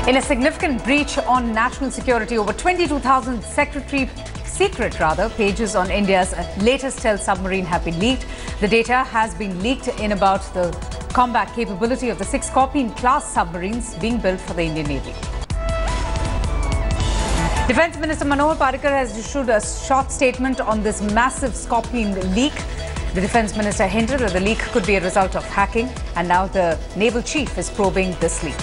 In a significant breach on national security, over 22,000 secret pages on India's latest stealth submarine have been leaked. The data has been leaked in about the combat capability of the 6 Scorpene class submarines being built for the Indian Navy. Defence Minister Manohar Parrikar has issued a short statement on this massive Scorpene leak. The Defence Minister hinted that the leak could be a result of hacking, and now the Naval Chief is probing this leak.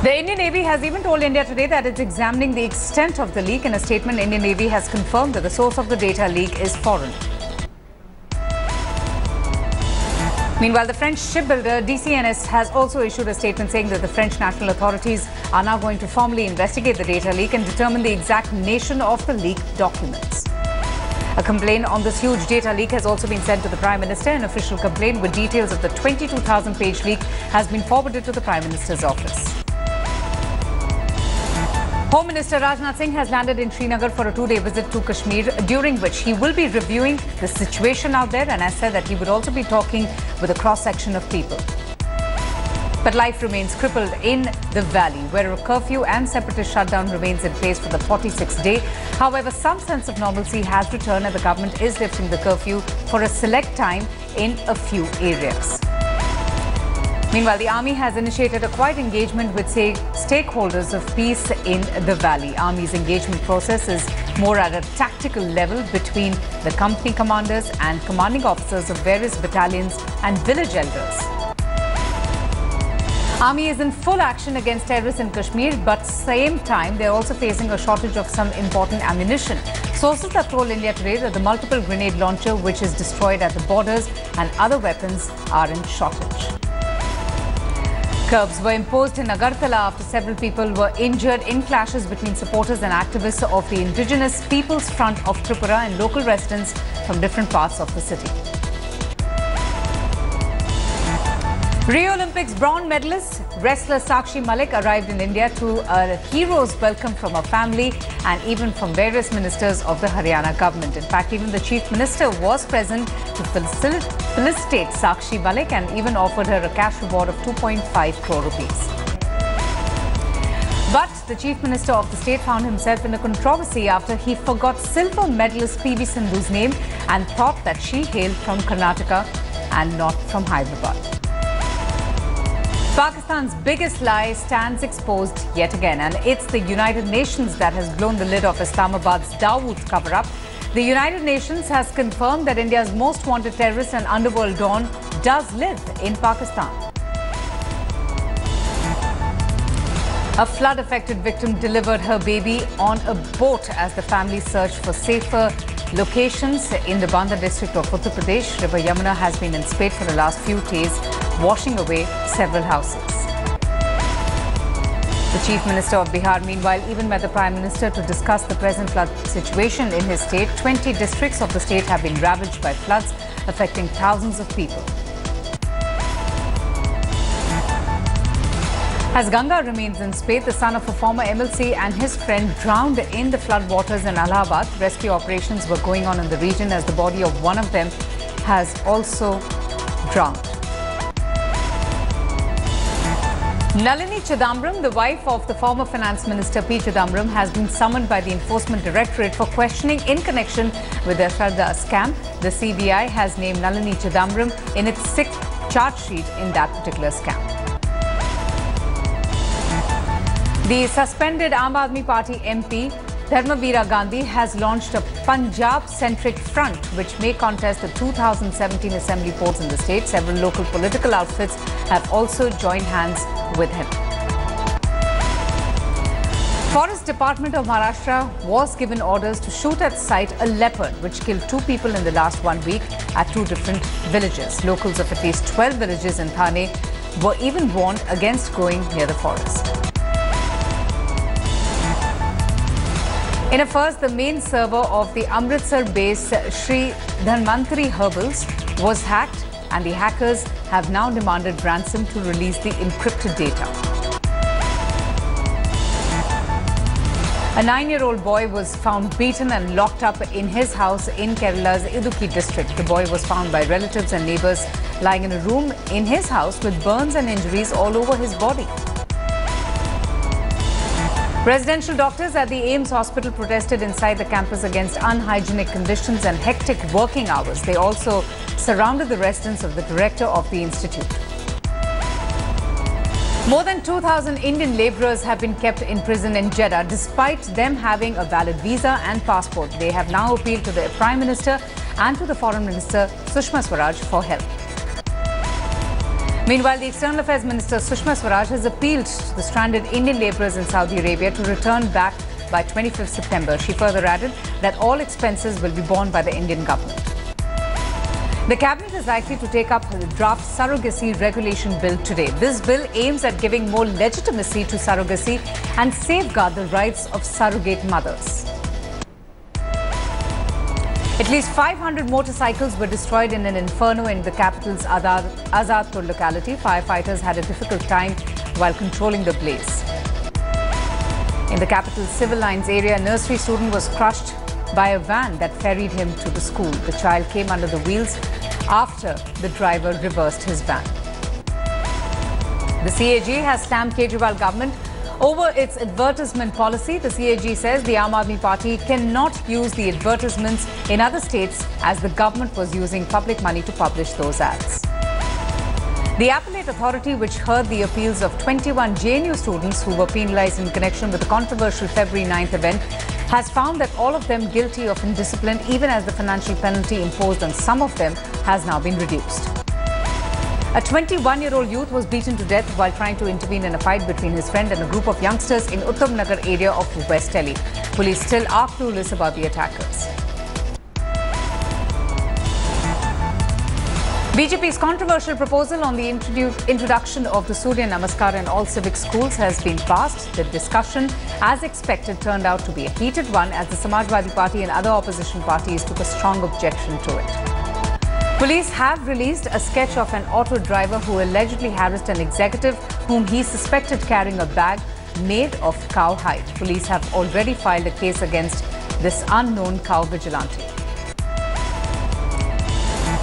The Indian Navy has even told India today that it's examining the extent of the leak. In a statement, Indian Navy has confirmed that the source of the data leak is foreign. Meanwhile, the French shipbuilder DCNS has also issued a statement saying that the French national authorities are now going to formally investigate the data leak and determine the exact nation of the leaked documents. A complaint on this huge data leak has also been sent to the Prime Minister. An official complaint with details of the 22,000-page leak has been forwarded to the Prime Minister's office. Home Minister Rajnath Singh has landed in Srinagar for a 2-day visit to Kashmir, during which he will be reviewing the situation out there, and has said that he would also be talking with a cross-section of people. But life remains crippled in the valley, where a curfew and separatist shutdown remains in place for the 46th day. However, some sense of normalcy has returned, and the government is lifting the curfew for a select time in a few areas. Meanwhile, the Army has initiated a quiet engagement with stakeholders of peace in the valley. Army's engagement process is more at a tactical level between the company commanders and commanding officers of various battalions and village elders. Army is in full action against terrorists in Kashmir, but same time they're also facing a shortage of some important ammunition. Sources have told India today that the multiple grenade launcher which is destroyed at the borders and other weapons are in shortage. Curbs were imposed in Agartala after several people were injured in clashes between supporters and activists of the Indigenous People's Front of Tripura and local residents from different parts of the city. Rio Olympics bronze medalist wrestler Sakshi Malik arrived in India to a hero's welcome from her family and even from various ministers of the Haryana government. In fact, even the Chief Minister was present to felicitate Sakshi Malik and even offered her a cash reward of 2.5 crore rupees. But the Chief Minister of the state found himself in a controversy after he forgot silver medalist PV Sindhu's name and thought that she hailed from Karnataka and not from Hyderabad. Pakistan's biggest lie stands exposed yet again, and it's the United Nations that has blown the lid off Islamabad's Dawood cover-up. The United Nations has confirmed that India's most wanted terrorist and underworld don does live in Pakistan. A flood-affected victim delivered her baby on a boat as the family searched for safer locations in the Banda district of Uttar Pradesh. River Yamuna has been in spate for the last few days, washing away several houses. The Chief Minister of Bihar, meanwhile, even met the Prime Minister to discuss the present flood situation in his state. 20 districts of the state have been ravaged by floods, affecting thousands of people. As Ganga remains in spate, the son of a former MLC and his friend drowned in the floodwaters in Allahabad. Rescue operations were going on in the region as the body of one of them has also drowned. Nalini Chidambaram, the wife of the former Finance Minister P. Chidambaram, has been summoned by the Enforcement Directorate for questioning in connection with the Shraddha scam. The CBI has named Nalini Chidambaram in its 6th charge sheet in that particular scam. The suspended Aam Aadmi Party MP Dharmavira Gandhi has launched a Punjab-centric front which may contest the 2017 assembly polls in the state. Several local political outfits have also joined hands with him. Forest Department of Maharashtra was given orders to shoot at sight a leopard which killed 2 people in the last 1 week at 2 different villages. Locals of at least 12 villages in Thane were even warned against going near the forest. In a first, the main server of the Amritsar-based Sri Dhanvantari Herbals was hacked, and the hackers have now demanded ransom to release the encrypted data. A 9-year-old boy was found beaten and locked up in his house in Kerala's Idukki district. The boy was found by relatives and neighbours lying in a room in his house with burns and injuries all over his body. Residential doctors at the AIIMS hospital protested inside the campus against unhygienic conditions and hectic working hours. They also surrounded the residence of the director of the institute. More than 2,000 Indian labourers have been kept in prison in Jeddah despite them having a valid visa and passport. They have now appealed to the Prime Minister and to the Foreign Minister Sushma Swaraj for help. Meanwhile, the External Affairs Minister Sushma Swaraj has appealed to the stranded Indian labourers in Saudi Arabia to return back by 25th September. She further added that all expenses will be borne by the Indian government. The Cabinet is likely to take up the draft surrogacy regulation bill today. This bill aims at giving more legitimacy to surrogacy and safeguard the rights of surrogate mothers. At least 500 motorcycles were destroyed in an inferno in the capital's Azadpur locality. Firefighters had a difficult time while controlling the blaze. In the capital's civil lines area, a nursery student was crushed by a van that ferried him to the school. The child came under the wheels after the driver reversed his van. The CAG has slammed Kejriwal government over its advertisement policy. The CAG says the Aam Aadmi Party cannot use the advertisements in other states as the government was using public money to publish those ads. The Appellate Authority, which heard the appeals of 21 JNU students who were penalised in connection with the controversial February 9th event, has found that all of them guilty of indiscipline, even as the financial penalty imposed on some of them has now been reduced. A 21-year-old youth was beaten to death while trying to intervene in a fight between his friend and a group of youngsters in Uttam Nagar area of West Delhi. Police still are clueless about the attackers. BJP's controversial proposal on the introduction of the Surya Namaskar in all civic schools has been passed. The discussion, as expected, turned out to be a heated one as the Samajwadi Party and other opposition parties took a strong objection to it. Police have released a sketch of an auto driver who allegedly harassed an executive whom he suspected carrying a bag made of cow hide. Police have already filed a case against this unknown cow vigilante.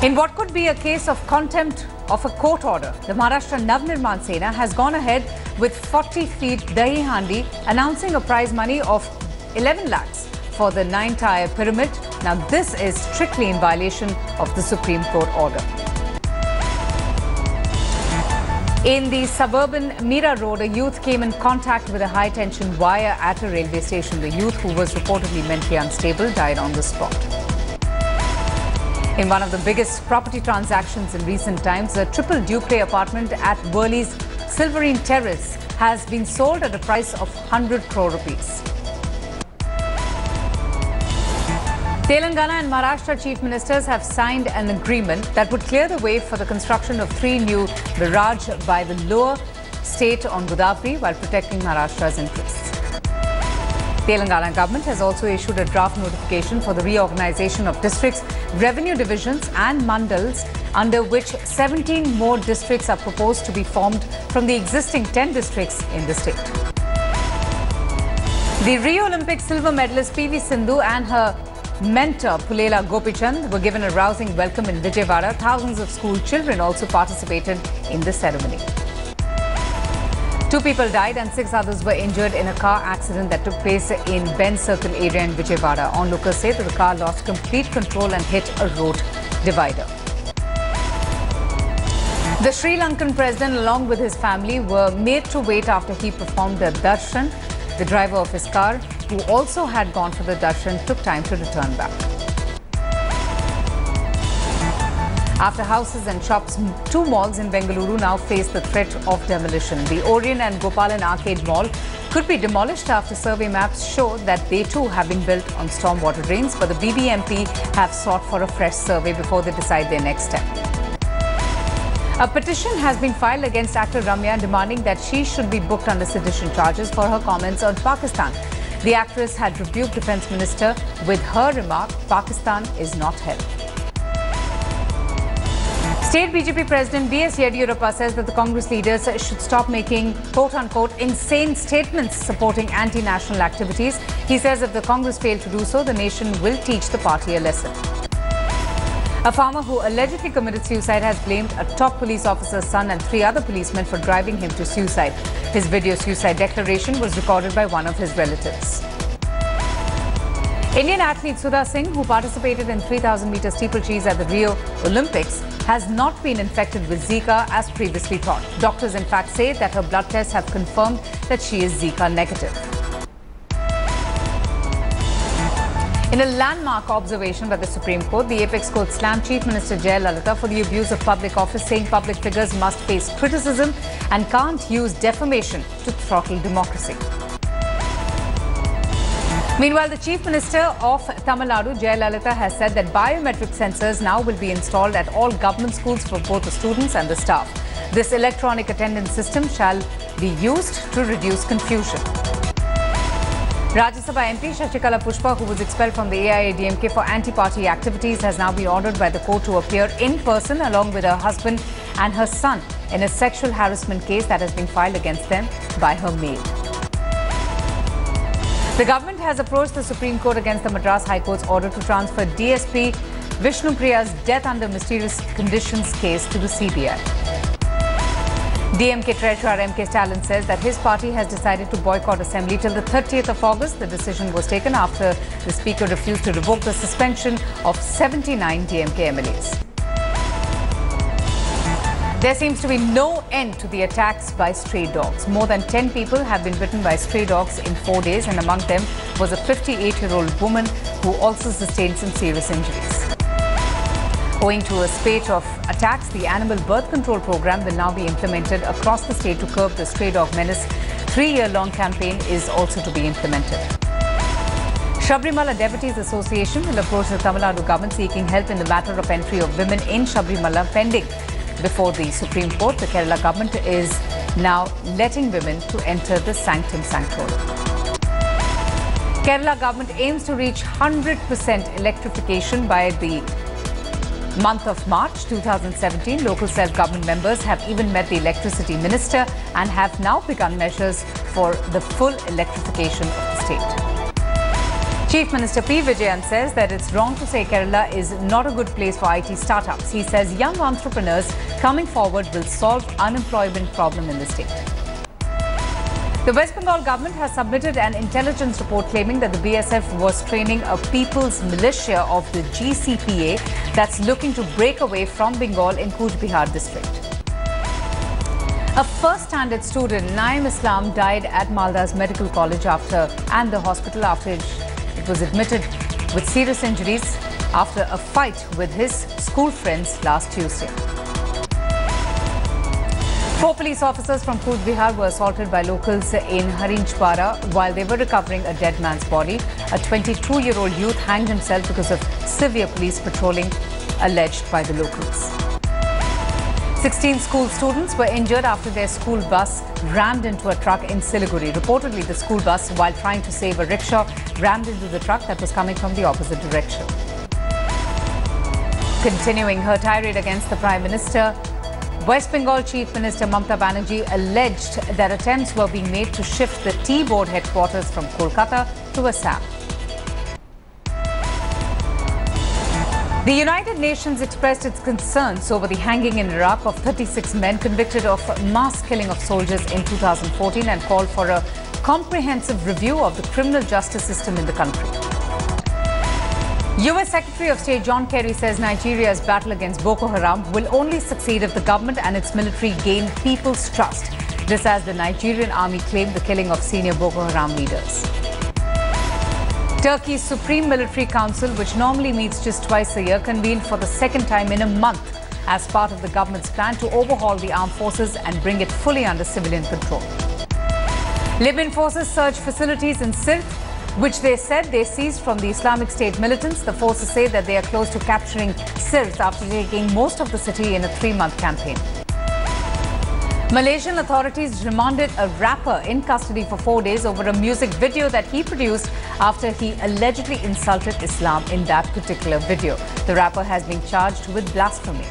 In what could be a case of contempt of a court order, the Maharashtra Navnirman Sena has gone ahead with 40 feet Dahi Handi, announcing a prize money of 11 lakhs for the 9-tier pyramid. Now, this is strictly in violation of the Supreme Court order. In the suburban Mira Road, a youth came in contact with a high-tension wire at a railway station. The youth, who was reportedly mentally unstable, died on the spot. In one of the biggest property transactions in recent times, a triple duplex apartment at Worli's Silverine Terrace has been sold at a price of 100 crore rupees. Telangana and Maharashtra chief ministers have signed an agreement that would clear the way for the construction of 3 new barrages by the lower state on Godavari while protecting Maharashtra's interests. Telangana government has also issued a draft notification for the reorganization of districts, revenue divisions and mandals, under which 17 more districts are proposed to be formed from the existing 10 districts in the state. The Rio Olympic silver medalist PV Sindhu and her mentor Pulela Gopichand were given a rousing welcome in Vijayawada. Thousands of school children also participated in the ceremony. 2 people died and 6 others were injured in a car accident that took place in Ben Circle area in Vijayawada. Onlookers say that the car lost complete control and hit a road divider. The Sri Lankan president, along with his family, were made to wait after he performed the darshan. The driver of his car, who also had gone for the darshan, took time to return back. After houses and shops, 2 malls in Bengaluru now face the threat of demolition. The Orion and Gopalan Arcade Mall could be demolished after survey maps show that they too have been built on stormwater drains, but the BBMP have sought for a fresh survey before they decide their next step. A petition has been filed against actor Ramya demanding that she should be booked under sedition charges for her comments on Pakistan. The actress had rebuked Defence Minister with her remark, "Pakistan is not hell." State BJP President B.S. Yediyurappa says that the Congress leaders should stop making quote-unquote insane statements supporting anti-national activities. He says if the Congress fail to do so, the nation will teach the party a lesson. A farmer who allegedly committed suicide has blamed a top police officer's son and 3 other policemen for driving him to suicide. His video suicide declaration was recorded by one of his relatives. Indian athlete Sudha Singh, who participated in 3,000-meter steeplechase at the Rio Olympics, has not been infected with Zika as previously thought. Doctors in fact say that her blood tests have confirmed that she is Zika negative. In a landmark observation by the Supreme Court, the apex court slammed Chief Minister Jayalalithaa for the abuse of public office, saying public figures must face criticism and can't use defamation to throttle democracy. Meanwhile, the Chief Minister of Tamil Nadu, Jayalalithaa, has said that biometric sensors now will be installed at all government schools for both the students and the staff. This electronic attendance system shall be used to reduce confusion. Rajya Sabha MP Shashikala Pushpa, who was expelled from the AIADMK for anti-party activities, has now been ordered by the court to appear in person along with her husband and her son in a sexual harassment case that has been filed against them by her maid. The government has approached the Supreme Court against the Madras High Court's order to transfer DSP Vishnu Priya's death under mysterious conditions case to the CBI. DMK Treasurer M.K. Stalin says that his party has decided to boycott assembly till the 30th of August. The decision was taken after the Speaker refused to revoke the suspension of 79 DMK MLAs. There seems to be no end to the attacks by stray dogs. More than 10 people have been bitten by stray dogs in 4 days, and among them was a 58-year-old woman who also sustained some serious injuries. Owing to a spate of attacks, the animal birth control program will now be implemented across the state to curb the stray dog menace. 3-year-long campaign is also to be implemented. Sabrimala Deputies Association will approach the Tamil Nadu government seeking help in the matter of entry of women in Sabrimala pending before the Supreme Court. The Kerala government is now letting women to enter the Sanctum Sanctorum. Kerala government aims to reach 100% electrification by the month of March 2017. Local self-government members have even met the electricity minister and have now begun measures for the full electrification of the state. Chief Minister P. Vijayan says that it's wrong to say Kerala is not a good place for IT startups. He says young entrepreneurs coming forward will solve unemployment problem in the state. The West Bengal government has submitted an intelligence report claiming that the BSF was training a people's militia of the GCPA that's looking to break away from Bengal in Cooch Behar district. A first-standard student, Naim Islam, died at Malda's medical college and the hospital after it was admitted with serious injuries after a fight with his school friends last Tuesday. 4 police officers from Cooch Behar were assaulted by locals in Harinchpara while they were recovering a dead man's body. A 22-year-old youth hanged himself because of severe police patrolling alleged by the locals. 16 school students were injured after their school bus rammed into a truck in Siliguri. Reportedly, the school bus, while trying to save a rickshaw, rammed into the truck that was coming from the opposite direction. Continuing her tirade against the Prime Minister, West Bengal Chief Minister Mamata Banerjee alleged that attempts were being made to shift the tea board headquarters from Kolkata to Assam. The United Nations expressed its concerns over the hanging in Iraq of 36 men convicted of mass killing of soldiers in 2014 and called for a comprehensive review of the criminal justice system in the country. US Secretary of State John Kerry says Nigeria's battle against Boko Haram will only succeed if the government and its military gain people's trust. This as the Nigerian army claimed the killing of senior Boko Haram leaders. Turkey's Supreme Military Council, which normally meets just twice a year, convened for the second time in a month as part of the government's plan to overhaul the armed forces and bring it fully under civilian control. Libyan forces searched facilities in Sirte, which they said they seized from the Islamic State militants. The forces say that they are close to capturing Sirte after taking most of the city in a 3-month campaign. Malaysian authorities remanded a rapper in custody for 4 days over a music video that he produced after he allegedly insulted Islam in that particular video. The rapper has been charged with blasphemy.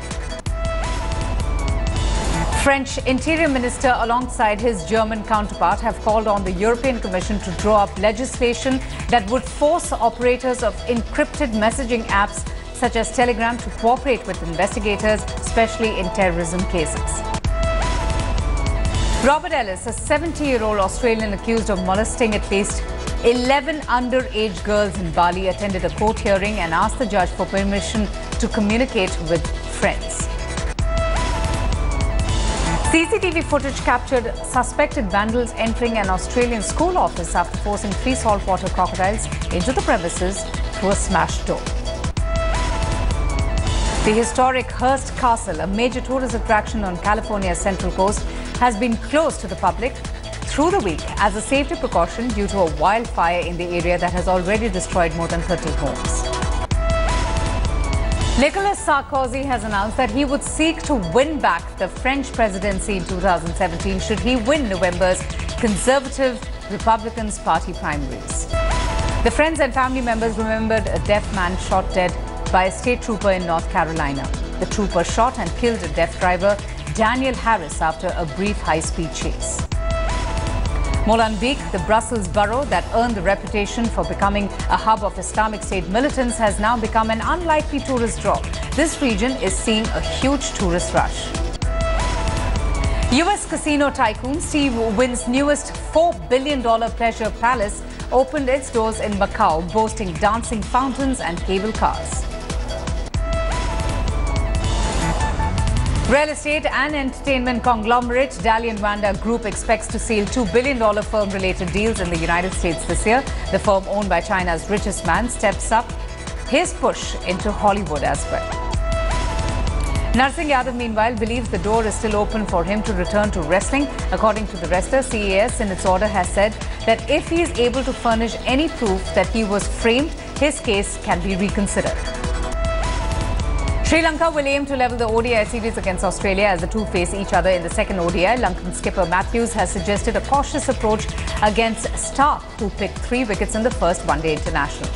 French Interior Minister alongside his German counterpart have called on the European Commission to draw up legislation that would force operators of encrypted messaging apps such as Telegram to cooperate with investigators, especially in terrorism cases. Robert Ellis, a 70-year-old Australian accused of molesting at least 11 underage girls in Bali, attended a court hearing and asked the judge for permission to communicate with friends. CCTV footage captured suspected vandals entering an Australian school office after forcing 3 saltwater crocodiles into the premises through a smashed door. The historic Hearst Castle, a major tourist attraction on California's central coast, has been closed to the public through the week as a safety precaution due to a wildfire in the area that has already destroyed more than 30 homes. Nicolas Sarkozy has announced that he would seek to win back the French presidency in 2017 should he win November's Conservative Republicans Party primaries. The friends and family members remembered a deaf man shot dead by a state trooper in North Carolina. The trooper shot and killed a deaf driver, Daniel Harris, after a brief high-speed chase. Molenbeek, the Brussels borough that earned the reputation for becoming a hub of Islamic State militants, has now become an unlikely tourist draw. This region is seeing a huge tourist rush. US casino tycoon Steve Wynn's newest $4 billion pleasure palace opened its doors in Macau, boasting dancing fountains and cable cars. Real estate and entertainment conglomerate Dalian Wanda Group expects to seal $2 billion firm-related deals in the United States this year. The firm, owned by China's richest man, steps up his push into Hollywood as well. Narsingh Yadav, meanwhile, believes the door is still open for him to return to wrestling. According to the wrestler, CAS in its order has said that if he is able to furnish any proof that he was framed, his case can be reconsidered. Sri Lanka will aim to level the ODI series against Australia as the two face each other in the second ODI. Lankan skipper Matthews has suggested a cautious approach against Stark, who picked 3 wickets in the first one-day international.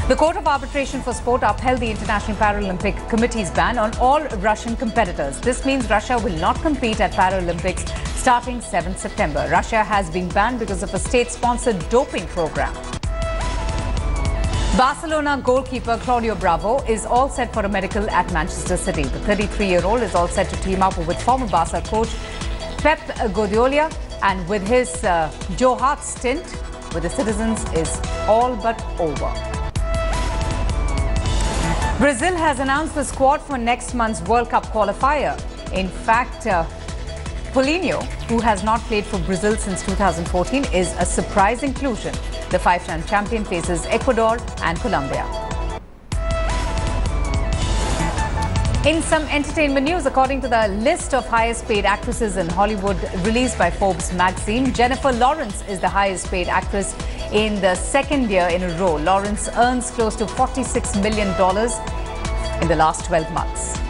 The Court of Arbitration for Sport upheld the International Paralympic Committee's ban on all Russian competitors. This means Russia will not compete at Paralympics starting 7 September. Russia has been banned because of a state-sponsored doping program. Barcelona goalkeeper Claudio Bravo is all set for a medical at Manchester City. The 33-year-old is all set to team up with former Barca coach Pep Guardiola, and with his Joe Hart stint with the Citizens is all but over. Brazil has announced the squad for next month's World Cup qualifier. In fact, Paulinho, who has not played for Brazil since 2014, is a surprise inclusion. The 5-time champion faces Ecuador and Colombia. In some entertainment news, according to the list of highest paid actresses in Hollywood released by Forbes magazine, Jennifer Lawrence is the highest paid actress in the second year in a row. Lawrence earns close to $46 million in the last 12 months.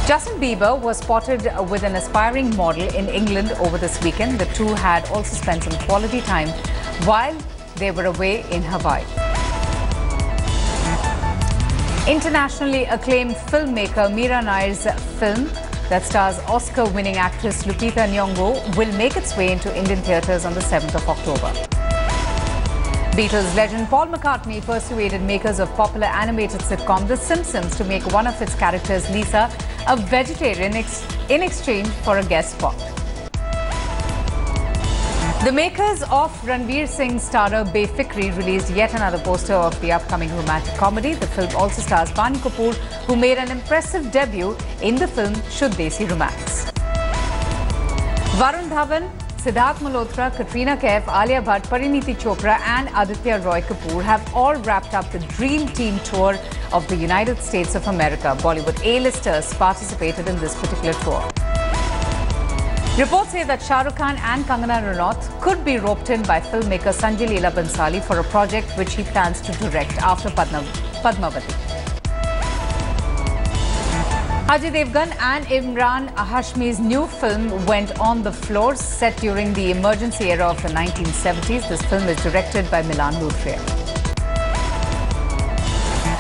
Justin Bieber was spotted with an aspiring model in England over this weekend. The two had also spent some quality time while they were away in Hawaii. Internationally acclaimed filmmaker Mira Nair's film that stars Oscar-winning actress Lupita Nyong'o will make its way into Indian theatres on the 7th of October. Beatles legend Paul McCartney persuaded makers of popular animated sitcom The Simpsons to make one of its characters, Lisa, a vegetarian in exchange for a guest spot. The makers of Ranveer Singh's starrer Befikri released yet another poster of the upcoming romantic comedy. The film also stars Bani Kapoor, who made an impressive debut in the film Should Desi Romance. Varun Dhawan, Siddharth Malhotra, Katrina Kaif, Alia Bhatt, Parineeti Chopra and Aditya Roy Kapoor have all wrapped up the Dream Team tour of the United States of America. Bollywood A-listers participated in this particular tour. Reports say that Shah Rukh Khan and Kangana Ranaut could be roped in by filmmaker Sanjay Leela Bhansali for a project which he plans to direct after Padmavati. Ajay Devgan and Imran Hashmi's new film went on the floor, set during the emergency era of the 1970s. This film is directed by Milan Luthria.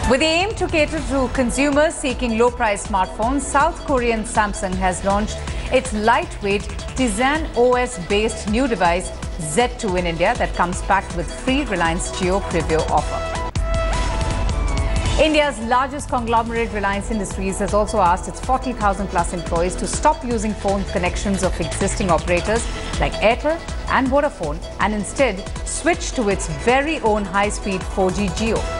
With the aim to cater to consumers seeking low-priced smartphones, South Korean Samsung has launched its lightweight Tizen OS-based new device Z2 in India that comes packed with free Reliance Jio preview offer. India's largest conglomerate, Reliance Industries, has also asked its 40,000 plus employees to stop using phone connections of existing operators like Airtel and Vodafone and instead switch to its very own high-speed 4G Jio.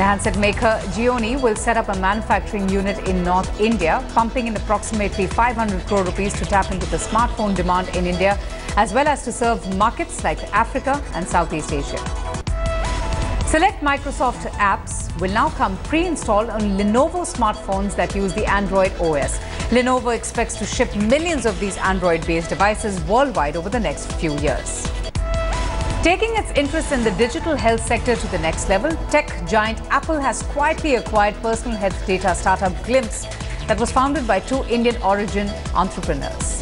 The handset maker Gioni will set up a manufacturing unit in North India, pumping in approximately 500 crore rupees to tap into the smartphone demand in India, as well as to serve markets like Africa and Southeast Asia. Select Microsoft apps will now come pre-installed on Lenovo smartphones that use the Android OS. Lenovo expects to ship millions of these Android-based devices worldwide over the next few years. Taking its interest in the digital health sector to the next level, tech giant Apple has quietly acquired personal health data startup Glimpse that was founded by two Indian-origin entrepreneurs.